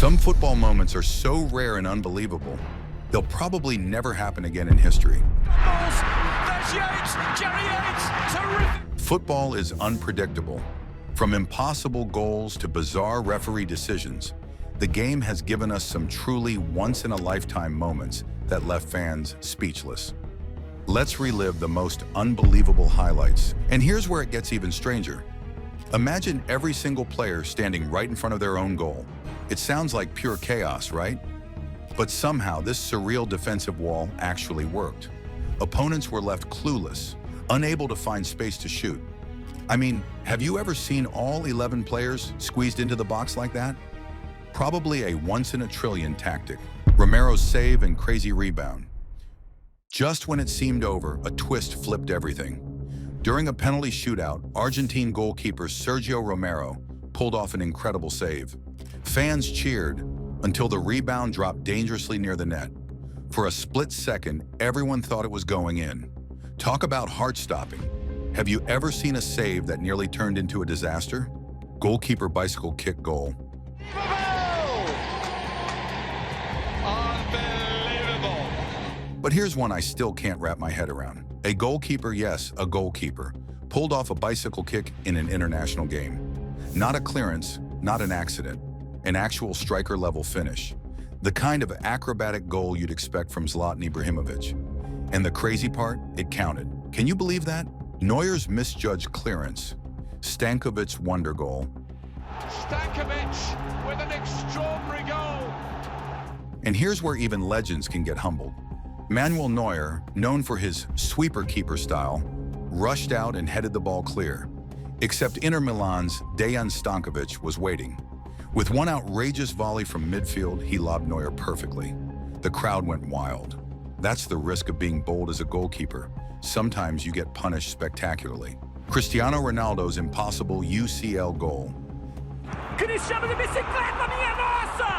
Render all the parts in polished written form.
Some football moments are so rare and unbelievable, they'll probably never happen again in history. There's Yates, Jerry Yates, terrific! Football is unpredictable. From impossible goals to bizarre referee decisions, the game has given us some truly once-in-a-lifetime moments that left fans speechless. Let's relive the most unbelievable highlights. And here's where it gets even stranger. Imagine every single player standing right in front of their own goal. It sounds like pure chaos, right? But somehow this surreal defensive wall actually worked. Opponents were left clueless, unable to find space to shoot. I mean, have you ever seen all 11 players squeezed into the box like that? Probably a once-in-a-trillion tactic. Romero's save and crazy rebound. Just when it seemed over, a twist flipped everything. During a penalty shootout, Argentine goalkeeper Sergio Romero pulled off an incredible save. Fans cheered until the rebound dropped dangerously near the net. For a split second, everyone thought it was going in. Talk about heart-stopping. Have you ever seen a save that nearly turned into a disaster? Goalkeeper bicycle kick goal. Unbelievable! But here's one I still can't wrap my head around. A goalkeeper, yes, a goalkeeper, pulled off a bicycle kick in an international game. Not a clearance, not an accident, an actual striker-level finish. The kind of acrobatic goal you'd expect from Zlatan Ibrahimovic. And the crazy part, it counted. Can you believe that? Neuer's misjudged clearance, Stankovic's wonder goal. Stankovic with an extraordinary goal. And here's where even legends can get humbled. Manuel Neuer, known for his sweeper-keeper style, rushed out and headed the ball clear. Except Inter Milan's Dejan Stankovic was waiting. With one outrageous volley from midfield, he lobbed Neuer perfectly. The crowd went wild. That's the risk of being bold as a goalkeeper. Sometimes you get punished spectacularly. Cristiano Ronaldo's impossible UCL goal. Cristiano de bicicleta, minha nossa!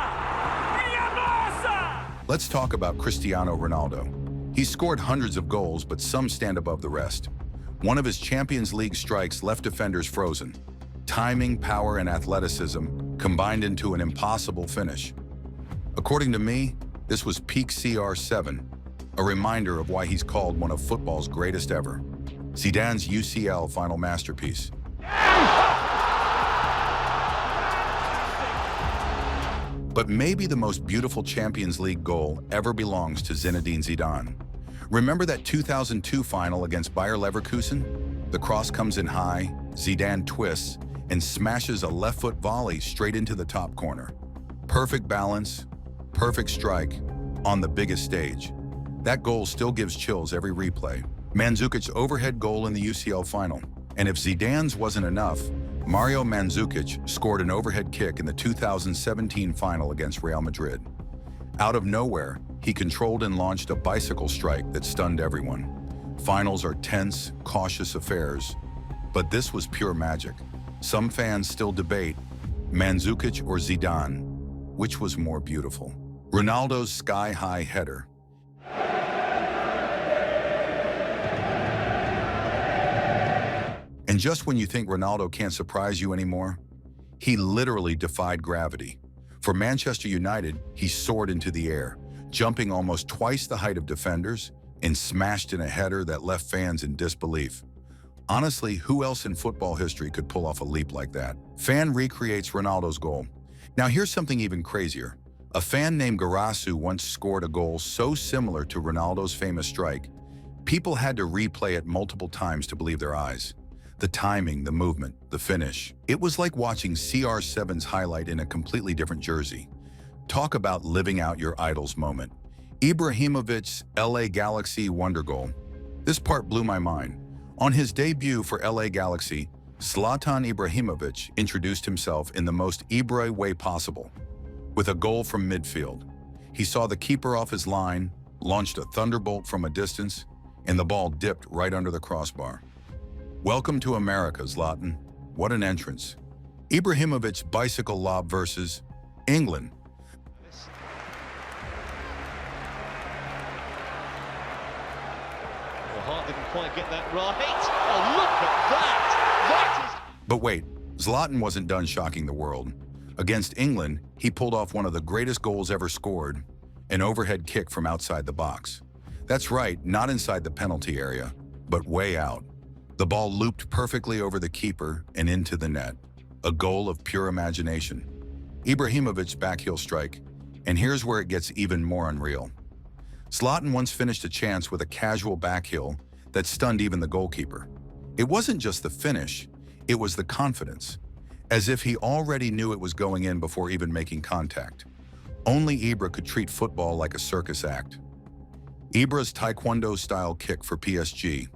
Minha nossa! Let's talk about Cristiano Ronaldo. He's scored hundreds of goals, but some stand above the rest. One of his Champions League strikes left defenders frozen. Timing, power, and athleticism combined into an impossible finish. According to me, this was peak CR7, a reminder of why he's called one of football's greatest ever. Zidane's UCL final masterpiece. But maybe the most beautiful Champions League goal ever belongs to Zinedine Zidane. Remember that 2002 final against Bayer Leverkusen? The cross comes in high, Zidane twists, and smashes a left-foot volley straight into the top corner. Perfect balance, perfect strike, on the biggest stage. That goal still gives chills every replay. Mandzukic's overhead goal in the UCL final. And if Zidane's wasn't enough, Mario Mandzukic scored an overhead kick in the 2017 final against Real Madrid. Out of nowhere, he controlled and launched a bicycle strike that stunned everyone. Finals are tense, cautious affairs, but this was pure magic. Some fans still debate, Mandzukic or Zidane, which was more beautiful? Ronaldo's sky-high header. And just when you think Ronaldo can't surprise you anymore, he literally defied gravity. For Manchester United, he soared into the air, jumping almost twice the height of defenders and smashed in a header that left fans in disbelief. Honestly, who else in football history could pull off a leap like that? Fan recreates Ronaldo's goal. Now here's something even crazier. A fan named Garasu once scored a goal so similar to Ronaldo's famous strike, people had to replay it multiple times to believe their eyes. The timing, the movement, the finish. It was like watching CR7's highlight in a completely different jersey. Talk about living out your idol's moment. Ibrahimovic's LA Galaxy wonder goal. This part blew my mind. On his debut for LA Galaxy, Zlatan Ibrahimovic introduced himself in the most Ibra way possible. With a goal from midfield. He saw the keeper off his line, launched a thunderbolt from a distance, and the ball dipped right under the crossbar. Welcome to America, Zlatan. What an entrance. Ibrahimovic's bicycle lob versus England. Hart didn't quite get that right. Oh, look at that! That is... But wait, Zlatan wasn't done shocking the world. Against England, he pulled off one of the greatest goals ever scored, an overhead kick from outside the box. That's right, not inside the penalty area, but way out. The ball looped perfectly over the keeper and into the net. A goal of pure imagination. Ibrahimovic's backheel strike, and here's where it gets even more unreal. Zlatan once finished a chance with a casual backheel that stunned even the goalkeeper. It wasn't just the finish, it was the confidence, as if he already knew it was going in before even making contact. Only Ibra could treat football like a circus act. Ibra's taekwondo-style kick for PSG.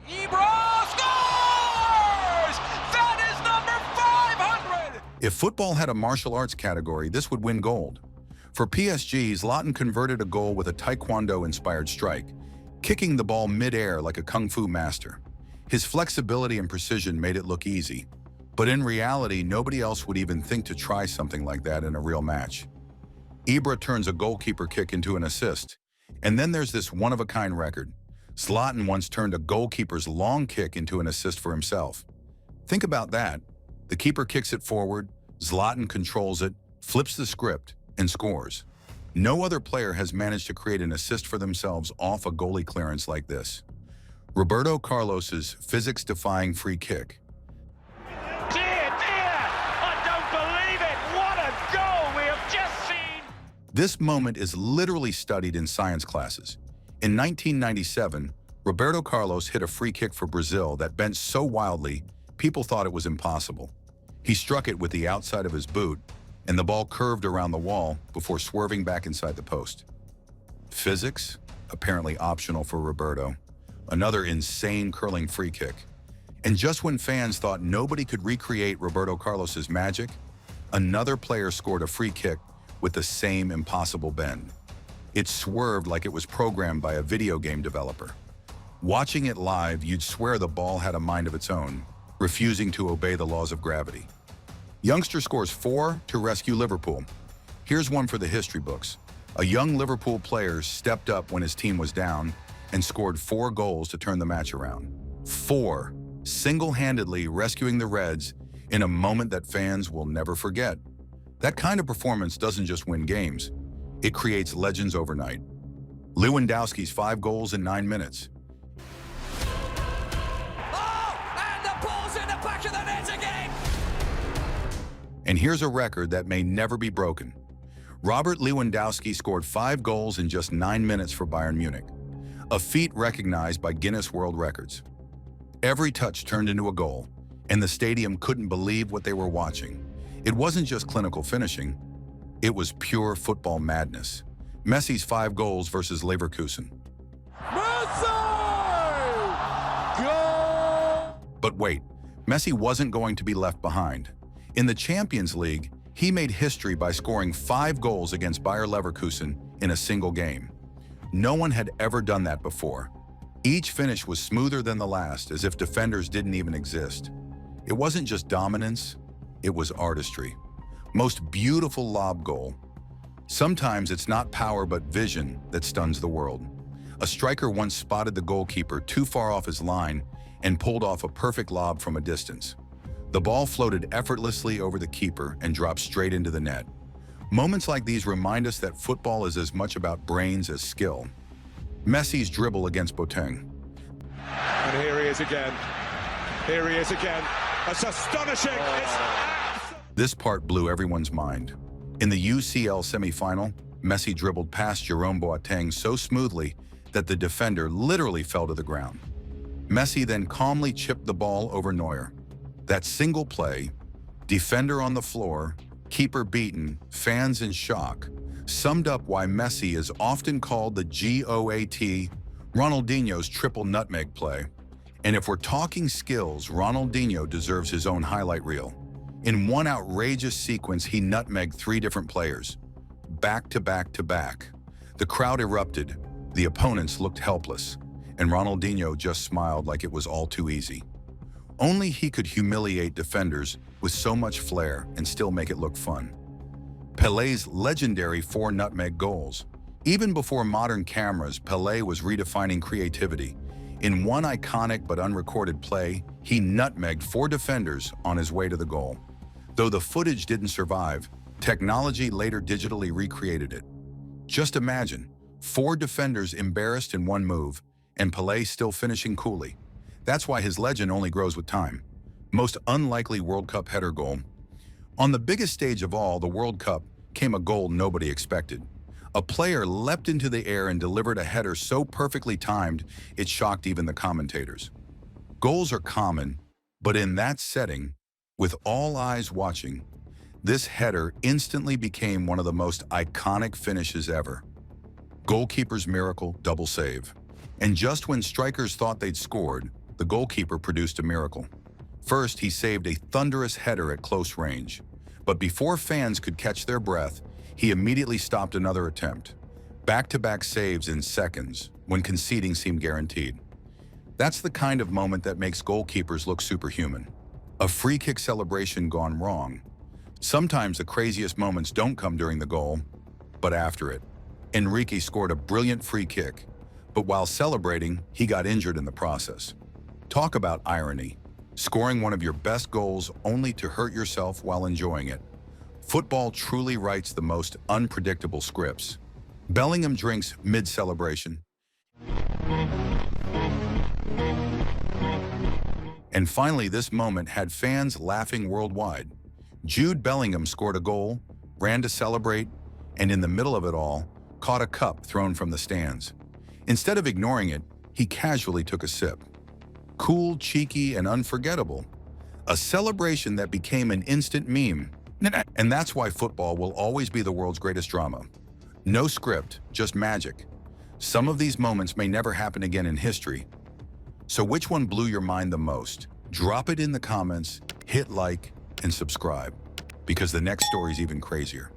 Ibra scores! That is number 500! If football had a martial arts category, this would win gold. For PSG, Zlatan converted a goal with a taekwondo-inspired strike, kicking the ball mid-air like a kung fu master. His flexibility and precision made it look easy, but in reality, nobody else would even think to try something like that in a real match. Ibra turns a goalkeeper kick into an assist, and then there's this one-of-a-kind record. Zlatan once turned a goalkeeper's long kick into an assist for himself. Think about that. The keeper kicks it forward, Zlatan controls it, flips the script, and scores. No other player has managed to create an assist for themselves off a goalie clearance like this. Roberto Carlos's physics-defying free kick. Dear, I don't believe it! What a goal we have just seen! This moment is literally studied in science classes. In 1997, Roberto Carlos hit a free kick for Brazil that bent so wildly, people thought it was impossible. He struck it with the outside of his boot, and the ball curved around the wall before swerving back inside the post. Physics, apparently optional for Roberto. Another insane curling free kick. And just when fans thought nobody could recreate Roberto Carlos's magic, another player scored a free kick with the same impossible bend. It swerved like it was programmed by a video game developer. Watching it live, you'd swear the ball had a mind of its own, refusing to obey the laws of gravity. Youngster scores 4 to rescue Liverpool. Here's one for the history books. A young Liverpool player stepped up when his team was down and scored 4 goals to turn the match around. 4, single-handedly rescuing the Reds in a moment that fans will never forget. That kind of performance doesn't just win games, it creates legends overnight. Lewandowski's 5 goals in 9 minutes. Oh, and the ball's in the back of the net again! And here's a record that may never be broken. Robert Lewandowski scored 5 goals in just 9 minutes for Bayern Munich, a feat recognized by Guinness World Records. Every touch turned into a goal, and the stadium couldn't believe what they were watching. It wasn't just clinical finishing, it was pure football madness. Messi's 5 goals versus Leverkusen. Messi! Goal! But wait, Messi wasn't going to be left behind. In the Champions League, he made history by scoring 5 goals against Bayer Leverkusen in a single game. No one had ever done that before. Each finish was smoother than the last, as if defenders didn't even exist. It wasn't just dominance, it was artistry. Most beautiful lob goal. Sometimes it's not power but vision that stuns the world. A striker once spotted the goalkeeper too far off his line and pulled off a perfect lob from a distance. The ball floated effortlessly over the keeper and dropped straight into the net. Moments like these remind us that football is as much about brains as skill. Messi's dribble against Boateng. And here he is again. Here he is again. That's astonishing. This part blew everyone's mind. In the UCL semi-final, Messi dribbled past Jerome Boateng so smoothly that the defender literally fell to the ground. Messi then calmly chipped the ball over Neuer. That single play, defender on the floor, keeper beaten, fans in shock, summed up why Messi is often called the GOAT, Ronaldinho's triple nutmeg play. And if we're talking skills, Ronaldinho deserves his own highlight reel. In one outrageous sequence, he nutmegged 3 different players, back to back to back. The crowd erupted, the opponents looked helpless, and Ronaldinho just smiled like it was all too easy. Only he could humiliate defenders with so much flair and still make it look fun. Pelé's legendary 4 nutmeg goals. Even before modern cameras, Pelé was redefining creativity. In one iconic but unrecorded play, he nutmegged 4 defenders on his way to the goal. Though the footage didn't survive, technology later digitally recreated it. Just imagine, 4 defenders embarrassed in one move, and Pelé still finishing coolly. That's why his legend only grows with time. Most unlikely World Cup header goal. On the biggest stage of all, the World Cup, came a goal nobody expected. A player leapt into the air and delivered a header so perfectly timed, it shocked even the commentators. Goals are common, but in that setting, with all eyes watching, this header instantly became one of the most iconic finishes ever. Goalkeeper's miracle double save. And just when strikers thought they'd scored, the goalkeeper produced a miracle. First, he saved a thunderous header at close range. But before fans could catch their breath, he immediately stopped another attempt. Back-to-back saves in seconds, when conceding seemed guaranteed. That's the kind of moment that makes goalkeepers look superhuman. A free kick celebration gone wrong. Sometimes the craziest moments don't come during the goal, but after it. Enrique scored a brilliant free kick, but while celebrating, he got injured in the process. Talk about irony. Scoring one of your best goals only to hurt yourself while enjoying it. Football truly writes the most unpredictable scripts. Bellingham drinks mid-celebration. And finally, this moment had fans laughing worldwide. Jude Bellingham scored a goal, ran to celebrate, and in the middle of it all, caught a cup thrown from the stands. Instead of ignoring it, he casually took a sip. Cool, cheeky, and unforgettable. A celebration that became an instant meme. And that's why football will always be the world's greatest drama. No script, just magic. Some of these moments may never happen again in history. So which one blew your mind the most? Drop it in the comments, hit like, and subscribe, because the next story is even crazier.